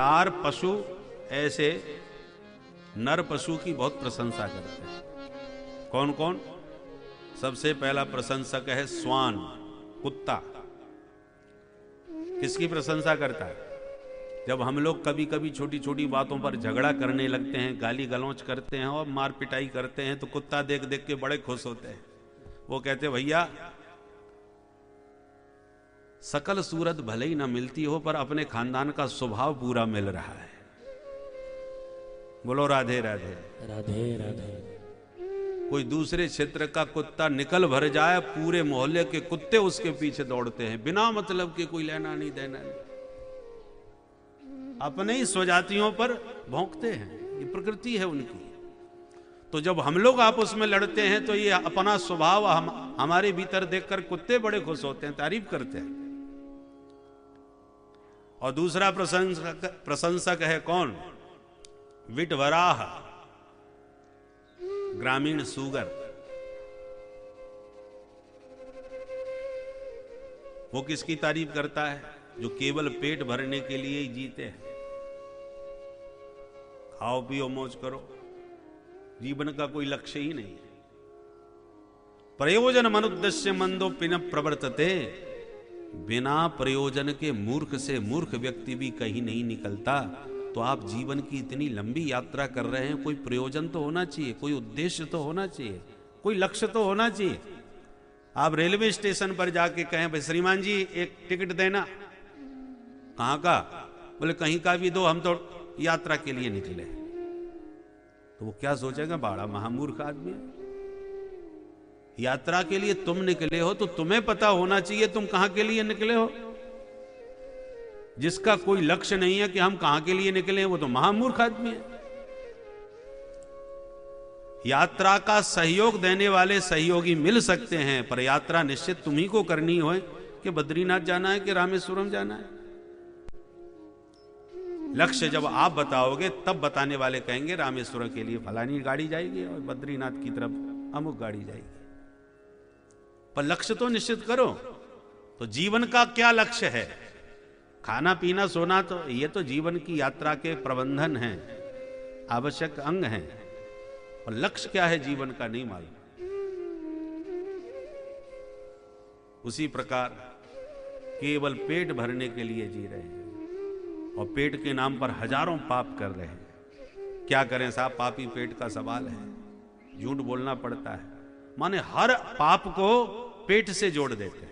चार पशु ऐसे नर पशु की बहुत प्रशंसा करते हैं। कौन कौन? सबसे पहला प्रशंसक है श्वान, कुत्ता। किसकी प्रशंसा करता है? जब हम लोग कभी कभी छोटी छोटी बातों पर झगड़ा करने लगते हैं, गाली गलौज करते हैं और मार पिटाई करते हैं, तो कुत्ता देख देख के बड़े खुश होते हैं। वो कहते हैं भैया सकल सूरत भले ही ना मिलती हो, पर अपने खानदान का स्वभाव पूरा मिल रहा है। बोलो राधे राधे। राधे राधे। कोई दूसरे क्षेत्र का कुत्ता निकल भर जाए, पूरे मोहल्ले के कुत्ते उसके पीछे दौड़ते हैं, बिना मतलब के, कोई लेना नहीं देना नहीं, अपने ही स्वजातियों पर भौंकते हैं। ये प्रकृति है उनकी। तो जब हम लोग आपस में लड़ते हैं तो ये अपना स्वभाव हमारे भीतर देखकर कुत्ते बड़े खुश होते हैं, तारीफ करते हैं। और दूसरा प्रशंसक है कौन? विटवराह, ग्रामीण सूगर। वो किसकी तारीफ करता है? जो केवल पेट भरने के लिए ही जीते हैं। खाओ पियो मौज करो, जीवन का कोई लक्ष्य ही नहीं है। प्रयोजन मनुद्देश्य मंदो पिन प्रवर्तते। बिना प्रयोजन के मूर्ख से मूर्ख व्यक्ति भी कहीं नहीं निकलता। तो आप जीवन की इतनी लंबी यात्रा कर रहे हैं, कोई प्रयोजन तो होना चाहिए, कोई उद्देश्य तो होना चाहिए, कोई लक्ष्य तो होना चाहिए। आप रेलवे स्टेशन पर जाके कहें भाई श्रीमान जी एक टिकट देना, कहां का? बोले कहीं का भी दो, हम तो यात्रा के लिए निकले। तो वो क्या सोचेगा? बड़ा महामूर्ख आदमी है। यात्रा के लिए तुम निकले हो तो तुम्हें पता होना चाहिए तुम कहां के लिए निकले हो। जिसका कोई लक्ष्य नहीं है कि हम कहां के लिए निकले हैं, वो तो महामूर्ख आदमी है। यात्रा का सहयोग देने वाले सहयोगी मिल सकते हैं, पर यात्रा निश्चित तुम्ही को करनी हो कि बद्रीनाथ जाना है कि रामेश्वरम जाना है। लक्ष्य जब आप बताओगे तब बताने वाले कहेंगे रामेश्वरम के लिए फलानी गाड़ी जाएगी और बद्रीनाथ की तरफ अमुक गाड़ी जाएगी। पर लक्ष्य तो निश्चित करो। तो जीवन का क्या लक्ष्य है? खाना पीना सोना, तो ये तो जीवन की यात्रा के प्रबंधन हैं, आवश्यक अंग हैं। और लक्ष्य क्या है जीवन का नहीं मालूम। उसी प्रकार केवल पेट भरने के लिए जी रहे हैं और पेट के नाम पर हजारों पाप कर रहे हैं। क्या करें साहब, पापी पेट का सवाल है। झूठ बोलना पड़ता है, माने हर पाप को पेट से जोड़ देते हैं।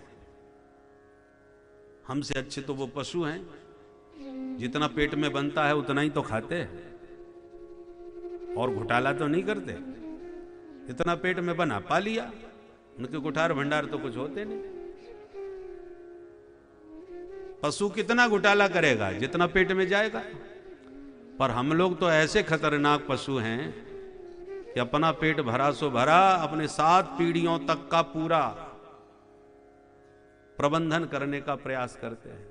हमसे अच्छे तो वो पशु हैं, जितना पेट में बनता है उतना ही तो खाते हैं और घोटाला तो नहीं करते। इतना पेट में बना पा लिया, उनके कुठार भंडार तो कुछ होते नहीं। पशु कितना घोटाला करेगा? जितना पेट में जाएगा। पर हम लोग तो ऐसे खतरनाक पशु हैं कि अपना पेट भरा सो भरा, अपने 7 पीढ़ियों तक का पूरा प्रबंधन करने का प्रयास करते हैं।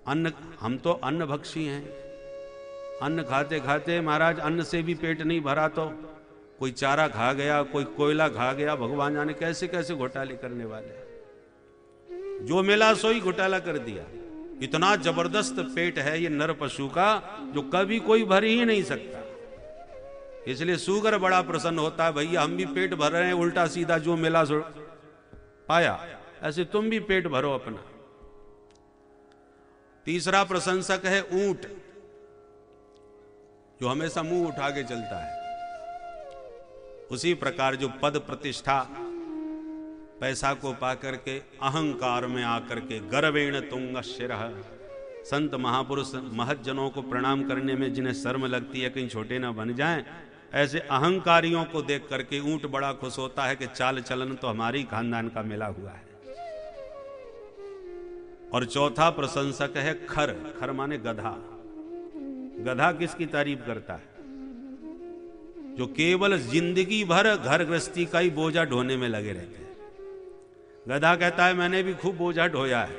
अन्न, हम तो अन्न भक्षी हैं। अन्न खाते खाते महाराज अन्न से भी पेट नहीं भरा तो कोई चारा खा गया, कोई कोयला खा गया, भगवान जाने कैसे कैसे घोटाले करने वाले। जो मिला सो ही घोटाला कर दिया। इतना जबरदस्त पेट है ये नर पशु का, जो कभी कोई भर ही नहीं सकता। इसलिए सूगर बड़ा प्रसन्न होता है, भैया हम भी पेट भर रहे हैं, उल्टा सीधा जो मिला सो पाया, ऐसे तुम भी पेट भरो अपना। तीसरा प्रशंसक है ऊंट, जो हमेशा मुंह उठा के चलता है। उसी प्रकार जो पद प्रतिष्ठा, पैसा को पाकर के अहंकार में आकर के गर्वेण तुंग शिरः, संत महापुरुष महज्जनों को प्रणाम करने में जिन्हें शर्म लगती है कहीं छोटे ना बन जाएं, ऐसे अहंकारियों को देख करके ऊंट बड़ा खुश होता है कि चाल चलन तो हमारी खानदान का मिला हुआ है। और चौथा प्रशंसक है खर। खर माने गधा। गधा किसकी तारीफ करता है? जो केवल जिंदगी भर घर गृहस्थी का ही बोझा ढोने में लगे रहते हैं। गधा कहता है मैंने भी खूब बोझा ढोया है,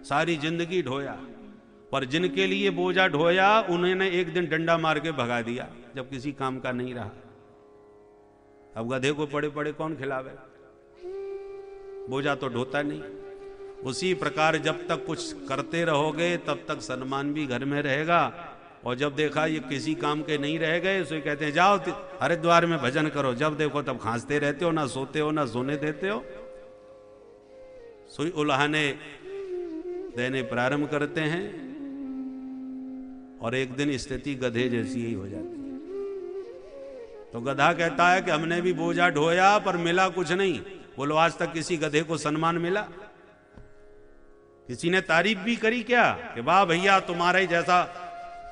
सारी जिंदगी ढोया, पर जिनके लिए बोझा ढोया उन्होंने एक दिन डंडा मार के भगा दिया जब किसी काम का नहीं रहा। अब गधे को पड़े पड़े कौन खिलावे? बोझा तो ढोता नहीं। उसी प्रकार जब तक कुछ करते रहोगे तब तक सम्मान भी घर में रहेगा, और जब देखा ये किसी काम के नहीं रह गए तो कहते हैं जाओ हरिद्वार में भजन करो, जब देखो तब खांसते रहते हो, ना सोते हो ना सोने देते हो। सुई उल्हाने देने प्रारंभ करते हैं और एक दिन स्थिति गधे जैसी ही हो जाती है। तो गधा कहता है कि हमने भी बोझा ढोया पर मिला कुछ नहीं। बोलो आज तक किसी गधे को सम्मान मिला? किसी ने तारीफ भी करी क्या कि वाह भैया तुम्हारे ही जैसा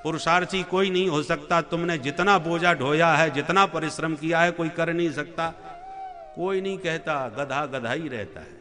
पुरुषार्थी कोई नहीं हो सकता, तुमने जितना बोझा ढोया है, जितना परिश्रम किया है, कोई कर नहीं सकता? कोई नहीं कहता, गधा गधा ही रहता है।